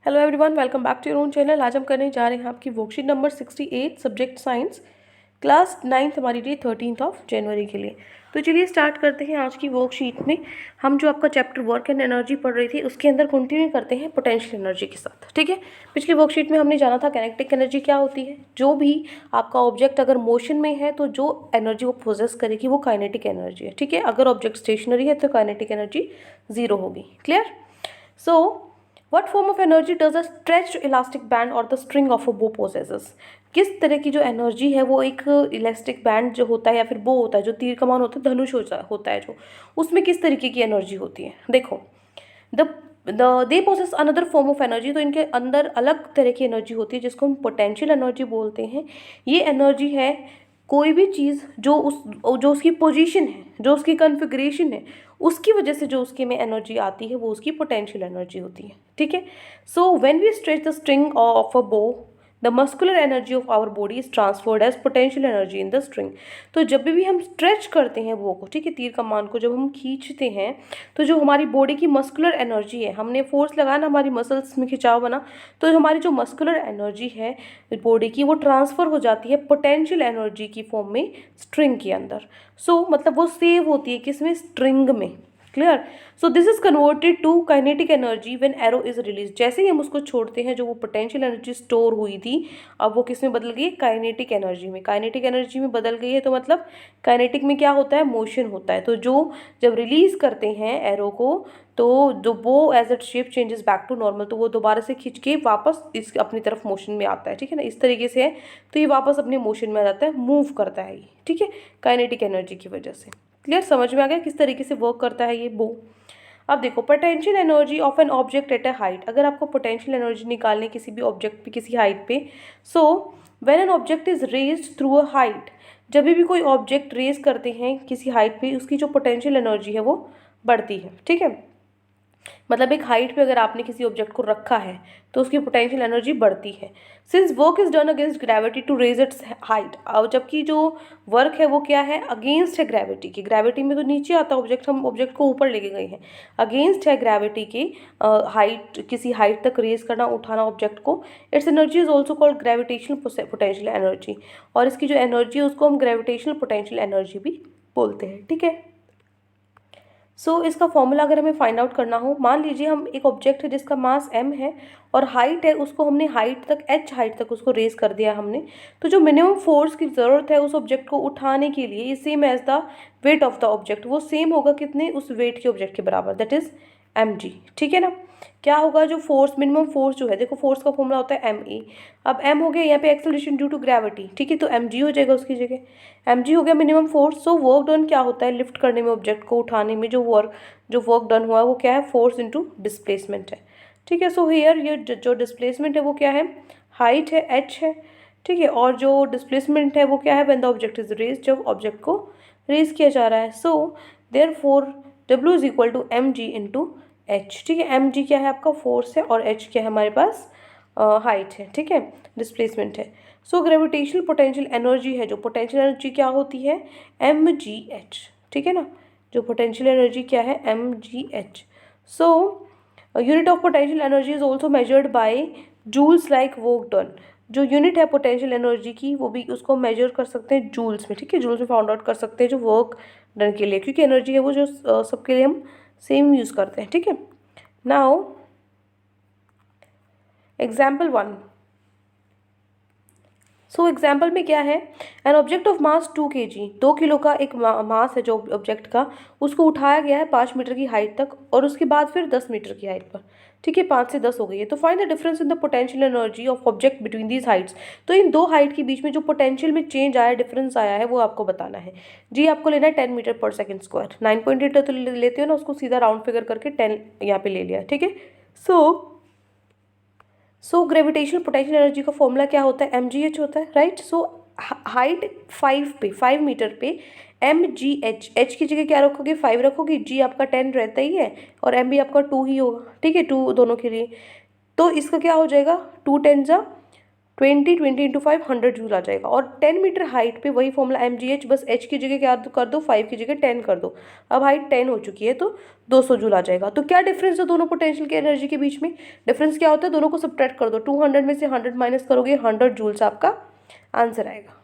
Hello everyone, welcome back to your own channel. आज हम करने जा रहे हैं आपकी worksheet number 68 subject science class 9th हमारी डे 13 जनवरी के लिए। तो चलिए स्टार्ट करते हैं आज की वर्कशीट में। हम जो आपका चैप्टर वर्क एंड एनर्जी पढ़ रही थी उसके अंदर कंटिन्यू करते हैं पोटेंशियल एनर्जी के साथ। ठीक है, पिछली वर्कशीट में हमने जाना था काइनेटिक एनर्जी क्या होती है। जो भी आपका ऑब्जेक्ट अगर मोशन में है तो जो एनर्जी वो पोजेस करेगी वो काइनेटिक एनर्जी है। ठीक है, अगर ऑब्जेक्ट स्टेशनरी है तो काइनेटिक एनर्जी 0 होगी। Clear? So What form of energy does a stretched elastic band or the string of a bow possesses? किस तरह की जो एनर्जी है वो एक इलास्टिक बैंड जो होता है या फिर बो होता है, जो तीर कमान होता है, धनुष होता है जो, उसमें किस तरीके की एनर्जी होती है। देखो, the they possess another form of energy, तो इनके अंदर अलग तरह की एनर्जी होती है जिसको हम पोटेंशियल एनर्जी बोलते हैं। ये एनर्जी है कोई भी चीज़ जो उसकी पोजीशन है, जो उसकी कॉन्फ़िगरेशन है, उसकी वजह से जो उसके में एनर्जी आती है वो उसकी पोटेंशियल एनर्जी होती है। ठीक है, so when we stretch the string of a bow the muscular energy of our body is transferred as potential energy in the string. तो जब भी हम स्ट्रेच करते हैं वो को, ठीक है, तीर कमान को जब हम खींचते हैं तो जो हमारी बॉडी की मस्कुलर एनर्जी है, हमने फोर्स लगाया ना, हमारी मसल्स में खिंचाव बना, तो हमारी जो मस्कुलर एनर्जी है बॉडी की वो ट्रांसफ़र हो जाती है पोटेंशियल एनर्जी की फॉर्म में स्ट्रिंग के अंदर। सो मतलब वो सेव होती है किसमें? स्ट्रिंग में। Clear? So this is converted to kinetic energy when arrow is release. जैसे ही हम उसको छोड़ते हैं, जो वो पोटेंशियल एनर्जी स्टोर हुई थी अब वो किस में बदल गई है? काइनेटिक एनर्जी में। काइनेटिक एनर्जी में बदल गई है तो मतलब काइनेटिक में क्या होता है? मोशन होता है। तो जो जब रिलीज करते हैं एरो को तो जो वो as it shape changes back to normal, तो वो दोबारा से खींच के वापस इस अपनी तरफ मोशन में आता है। ठीक है ना, इस तरीके से है तो ये वापस अपने मोशन में आ जाता है, मूव करता है ये। ठीक है, काइनेटिक एनर्जी की वजह से। क्लियर? समझ में आ गया किस तरीके से वर्क करता है ये बो। अब देखो, potential energy of an object at a height. अगर आपको पोटेंशियल एनर्जी निकालने किसी भी ऑब्जेक्ट पे, किसी हाइट पे, so when an object is raised through a height, जब भी कोई ऑब्जेक्ट रेज करते हैं किसी हाइट पे, उसकी जो पोटेंशियल एनर्जी है वो बढ़ती है। ठीक है, मतलब एक हाइट पे अगर आपने किसी ऑब्जेक्ट को रखा है तो उसकी पोटेंशियल एनर्जी बढ़ती है। Since work is done against gravity to raise its height, और जबकि जो वर्क है वो क्या है? अगेंस्ट है ग्रेविटी की। ग्रेविटी में तो नीचे आता है ऑब्जेक्ट, हम ऑब्जेक्ट को ऊपर लेके गए हैं। अगेंस्ट है ग्रेविटी की हाइट, किसी हाइट तक रेज करना, उठाना ऑब्जेक्ट को। It's energy is also called gravitational potential energy, और इसकी जो एनर्जी है उसको हम ग्रेविटेशनल पोटेंशियल एनर्जी भी बोलते हैं। ठीक है, सो इसका फॉर्मूला अगर हमें फाइंड आउट करना हो, मान लीजिए हम एक ऑब्जेक्ट है जिसका मास m है और हाइट है, उसको हमने हाइट तक h हाइट तक उसको रेज कर दिया हमने, तो जो मिनिमम फोर्स की ज़रूरत है उस ऑब्जेक्ट को उठाने के लिए is same as the weight of the object. वो सेम होगा कितने? उस वेट के ऑब्जेक्ट के बराबर, दैट इज mg। ठीक है ना, क्या होगा? जो फोर्स, मिनिमम फोर्स जो है, देखो फोर्स का फॉर्मूला होता है ma। अब m हो गया यहाँ पे एक्सेलरेशन ड्यू टू ग्रेविटी। ठीक है, तो mg हो जाएगा उसकी जगह। mg हो गया minimum force. So work done क्या होता है? लिफ्ट करने में, ऑब्जेक्ट को उठाने में जो वर्क डन हुआ है वो क्या है? फोर्स इनटू डिस्प्लेसमेंट है। ठीक है, सो हियर ये जो डिस्प्लेसमेंट है वो क्या है? हाइट है, h है। ठीक है, और जो डिस्प्लेसमेंट है वो क्या है? When the object is raise, जब ऑब्जेक्ट को रेज किया जा रहा है। So therefore W is equal to mg into h। ठीक है, mg क्या है? आपका फोर्स है, और h क्या है? हमारे पास हाइट है। ठीक है, डिस्प्लेसमेंट है। सो ग्रेविटेशनल पोटेंशियल एनर्जी है, जो पोटेंशियल एनर्जी क्या होती है? mgh। ठीक है ना, जो पोटेंशियल एनर्जी क्या है? mgh। So unit of potential energy is also measured by joules like work done. जो यूनिट है पोटेंशियल एनर्जी की वो भी उसको मेजर कर सकते हैं जूल्स में। ठीक है, जूल्स में फाउंड आउट कर सकते हैं जो वर्क डन के लिए, क्योंकि एनर्जी है वो जो सबके लिए हम सेम यूज़ करते हैं। ठीक है, नाउ एग्जाम्पल 1। सो एग्जाम्पल में क्या है? An object of mass 2 kg, 2 kilo का एक मास है जो ऑब्जेक्ट का, उसको उठाया गया है 5 मीटर की हाइट तक, और उसके बाद फिर 10 मीटर की हाइट पर। ठीक है, 5 से 10 हो गई है। तो find the difference in the potential energy of object between these Heights. तो इन दो हाइट के बीच में जो पोटेंशियल में चेंज आया, डिफरेंस आया है, वो आपको बताना है। जी आपको लेना है 10 मीटर पर सेकेंड स्क्वायर। 9.8 तो लेते हो ना, उसको सीधा राउंड फिगर करके 10 यहाँ पे ले लिया। ठीक है, सो ग्रेविटेशनल पोटेंशियल एनर्जी का फॉर्मूला क्या होता है? mgh होता है, राइट। सो हाइट 5 मीटर पे mgh, h की जगह क्या रखोगे? 5 रखोगे। g आपका 10 रहता ही है, और m भी आपका 2 ही होगा। ठीक है, 2 दोनों के लिए। तो इसका क्या हो जाएगा? 2 10 जा 20 इंटू 5 100 जूल आ जाएगा। और 10 मीटर हाइट पे वही फॉर्मूला mgh, बस h की जगह क्या कर दो, 5 की जगह 10 कर दो। अब हाइट 10 हो चुकी है तो 200 जूल आ जाएगा। तो क्या डिफरेंस है दोनों पोटेंशियल की एनर्जी के बीच में? डिफरेंस क्या होता है, दोनों को सब्ट्रैक्ट कर दो, 200 में से 100 माइनस करोगे, 100 जूल्स आपका आंसर आएगा।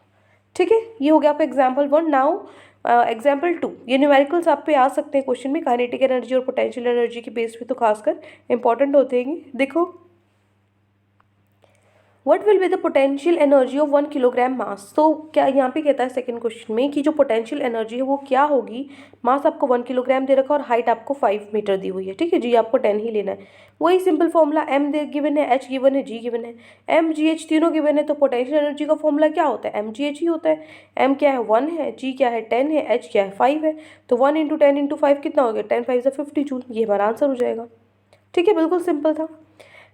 ठीक है, ये हो गया आपका एग्जाम्पल 1। नाउ एग्जाम्पल 2, ये न्यूमेरिकल्स आप पे आ सकते हैं क्वेश्चन में, काइनेटिक एनर्जी और पोटेंशियल एनर्जी के बेस पे तो खासकर इंपॉर्टेंट होते हैं। देखो, what will be the potential energy of 1 kilogram mass. तो क्या यहाँ पे कहता है सेकंड क्वेश्चन में कि जो पोटेंशियल एनर्जी है वो क्या होगी। मास आपको 1 किलोग्राम दे रखा है और हाइट आपको 5 मीटर दी हुई है। ठीक है जी, आपको 10 ही लेना है। वही simple formula, m they given है, h गिवन है, g गिवन है, m g h तीनों गिवन है। तो पोटेंशियल एनर्जी का फॉर्मूला क्या होता है, m g h ही होता है। m क्या है 1 है, g क्या है 10 है, h क्या है 5 है। तो 1 इंटू 10 इंटू 5 कितना हो गया, 10 5 50 जूल। ये हमारा आंसर हो जाएगा। ठीक है, बिल्कुल सिंपल था।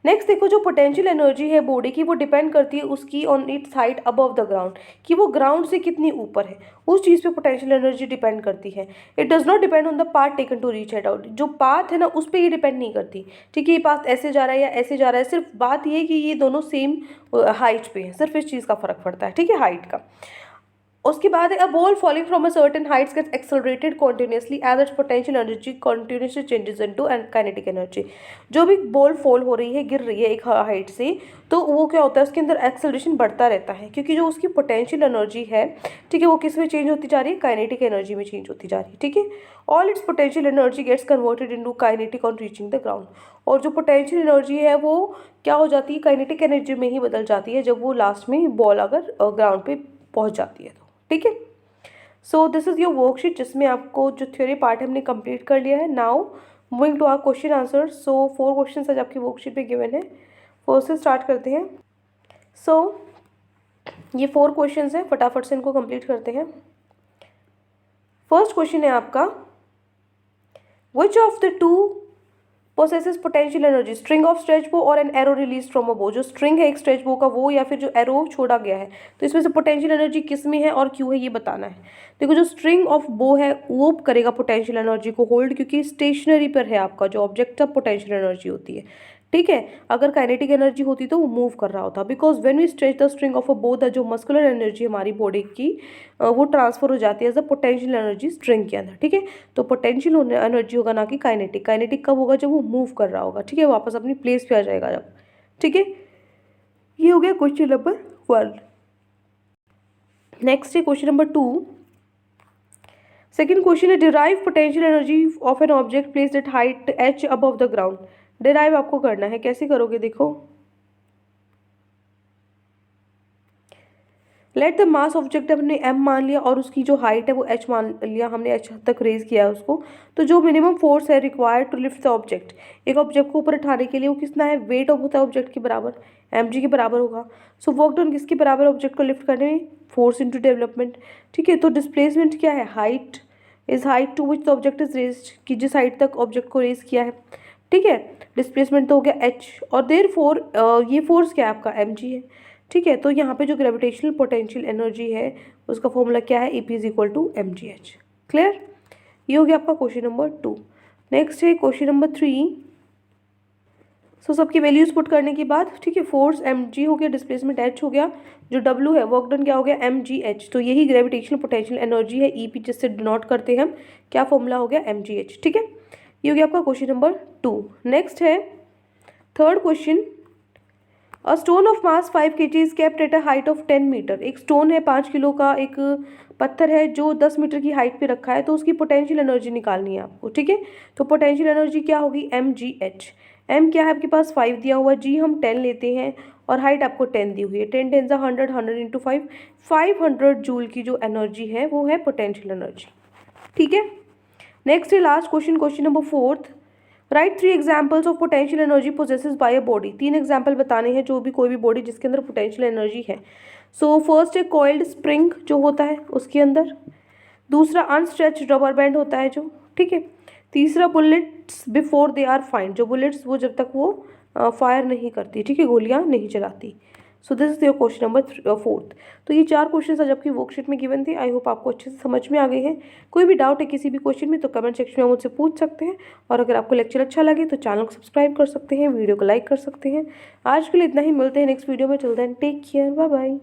नेक्स्ट देखो, जो पोटेंशियल एनर्जी है बॉडी की वो डिपेंड करती है उसकी on it's height above the ground, कि वो ग्राउंड से कितनी ऊपर है, उस चीज़ पे पोटेंशियल एनर्जी डिपेंड करती है। It does not depend on the path taken to reach it out. जो पाथ है ना उस पर ये डिपेंड नहीं करती। ठीक है, ये पाथ ऐसे जा रहा है या ऐसे जा रहा है, सिर्फ बात ये है कि ये दोनों सेम हाइट पे है, सिर्फ इस चीज़ का फर्क पड़ता है। ठीक है, हाइट का। उसके बाद a ball falling from a certain heights gets accelerated continuously as its potential energy continuously changes into kinetic energy. जो भी बॉल फॉल हो रही है, गिर रही है एक हाइट से, तो वो क्या होता है, उसके अंदर एक्सेलरेशन बढ़ता रहता है, क्योंकि जो उसकी पोटेंशियल एनर्जी है, ठीक है, वो किस में चेंज होती जा रही है, काइनेटिक एनर्जी में चेंज होती जा रही है। ठीक है, all its potential energy gets converted into kinetic on reaching the ground. और जो पोटेंशियल एनर्जी है वो क्या हो जाती है, काइनेटिक एनर्जी में ही बदल जाती है जब वो लास्ट में बॉल अगर ग्राउंड पे पहुंच जाती है तो। ठीक है, सो दिस इज योर वर्कशीट, जिसमें आपको जो थ्योरी पार्ट है हमने कंप्लीट कर लिया है। Now moving to our question answer. So 4 question आज आपकी वर्कशीट पे गिवन है। फर्स्ट से स्टार्ट करते हैं। सो ये 4 क्वेश्चन हैं, फटाफट से इनको कंप्लीट करते हैं। फर्स्ट क्वेश्चन है आपका, which of the two possesses potential energy, string of stretch बो और an arrow release from a बो। जो स्ट्रिंग है एक स्ट्रेच बो का, वो या फिर जो एरो छोड़ा गया है, तो इसमें से पोटेंशियल एनर्जी किस में है और क्यों है ये बताना है। देखो, जो स्ट्रिंग ऑफ बो है वो करेगा पोटेंशियल एनर्जी को होल्ड, क्योंकि स्टेशनरी पर है आपका जो ऑब्जेक्ट, तब पोटेंशियल एनर्जी होती है। ठीक है, अगर काइनेटिक एनर्जी होती तो वो मूव कर रहा होता, because when we stretch the string of a bow, the जो मस्कुलर एनर्जी हमारी बॉडी की वो ट्रांसफर हो जाती है as a potential energy string के अंदर। ठीक है, तो पोटेंशियल एनर्जी होगा ना कि काइनेटिक। काइनेटिक कब होगा, जब वो मूव कर रहा होगा। ठीक है, वापस अपनी प्लेस पे आ जाएगा जब। ठीक है, ये हो गया क्वेश्चन नंबर 1। नेक्स्ट है क्वेश्चन नंबर 2। सेकेंड क्वेश्चन है, derive potential energy of an object placed at height h above the ground. Derive आपको करना है, कैसे करोगे देखो। लेट द मास ऑब्जेक्ट हमने m मान लिया और उसकी जो हाइट है वो h मान लिया, हमने h तक रेज किया है उसको। तो जो मिनिमम फोर्स है required to lift the object, एक ऑब्जेक्ट को ऊपर उठाने के लिए, वो कितना है, वेट होता है ऑब्जेक्ट के बराबर, mg के बराबर होगा। सो वर्क डन किसके बराबर, ऑब्जेक्ट को लिफ्ट करने में, फोर्स इंटू डेवलपमेंट। ठीक है, तो डिस्प्लेसमेंट क्या है, height is height to which the object is raised, कि जिस हाइट तक ऑब्जेक्ट को रेज किया है। ठीक है, डिस्प्लेसमेंट तो हो गया h, और देयरफॉर ये फोर्स क्या है आपका, mg है। ठीक है, तो यहाँ पे जो ग्रेविटेशनल पोटेंशियल एनर्जी है उसका फॉर्मूला क्या है, EP is equal to mgh। Clear, ये हो गया आपका क्वेश्चन नंबर 2। नेक्स्ट है क्वेश्चन नंबर 3। सो सबकी वैल्यूज पुट करने के बाद, ठीक है, फोर्स mg हो गया, डिस्प्लेसमेंट h हो गया, जो w है वर्क डन क्या हो गया, mgh। तो यही ग्रेविटेशनल पोटेंशियल एनर्जी है, EP जिससे डिनोट करते हैं हम, क्या फॉर्मूला हो गया, mgh। ठीक है, ये हो गया आपका क्वेश्चन नंबर 2। नेक्स्ट है third question, a stone of mass 5 kg is kept at a height of 10 metre. एक स्टोन है 5 किलो का, एक पत्थर है जो 10 मीटर की हाइट पे रखा है, तो उसकी पोटेंशियल एनर्जी निकालनी है आपको। ठीक है, तो पोटेंशियल एनर्जी क्या होगी, mgh। m क्या है आपके पास, 5 दिया हुआ, g हम 10 लेते हैं और हाइट आपको 10 दी हुई है, 10 10 100, 100 इंटू 5, 500 जूल की जो एनर्जी है वो है पोटेंशियल एनर्जी। ठीक है, नेक्स्ट है last question, question number 4। Write 3 examples of potential energy possesses by a body. 3 example बताने हैं, जो भी कोई भी बॉडी जिसके अंदर पोटेंशियल एनर्जी है। सो फर्स्ट है कॉइल्ड स्प्रिंग जो होता है उसके अंदर, दूसरा अनस्ट्रेच्ड रबर बैंड होता है जो, ठीक है, तीसरा bullets before they are find, जो बुलेट्स वो जब तक वो फायर नहीं करती, ठीक है, गोलियां नहीं चलाती। सो this is your question number 4th। तो ये 4 क्वेश्चन आज आपकी वर्कशीट में गिवन थे। आई होप आपको अच्छे से समझ में आ गए हैं। कोई भी डाउट है किसी भी क्वेश्चन में तो कमेंट सेक्शन में मुझसे पूछ सकते हैं। और अगर आपको लेक्चर अच्छा लगे तो चैनल को सब्सक्राइब कर सकते हैं, वीडियो को लाइक कर सकते हैं। आज के लिए इतना ही, मिलते हैं नेक्स्ट वीडियो में। Till then take care, bye bye.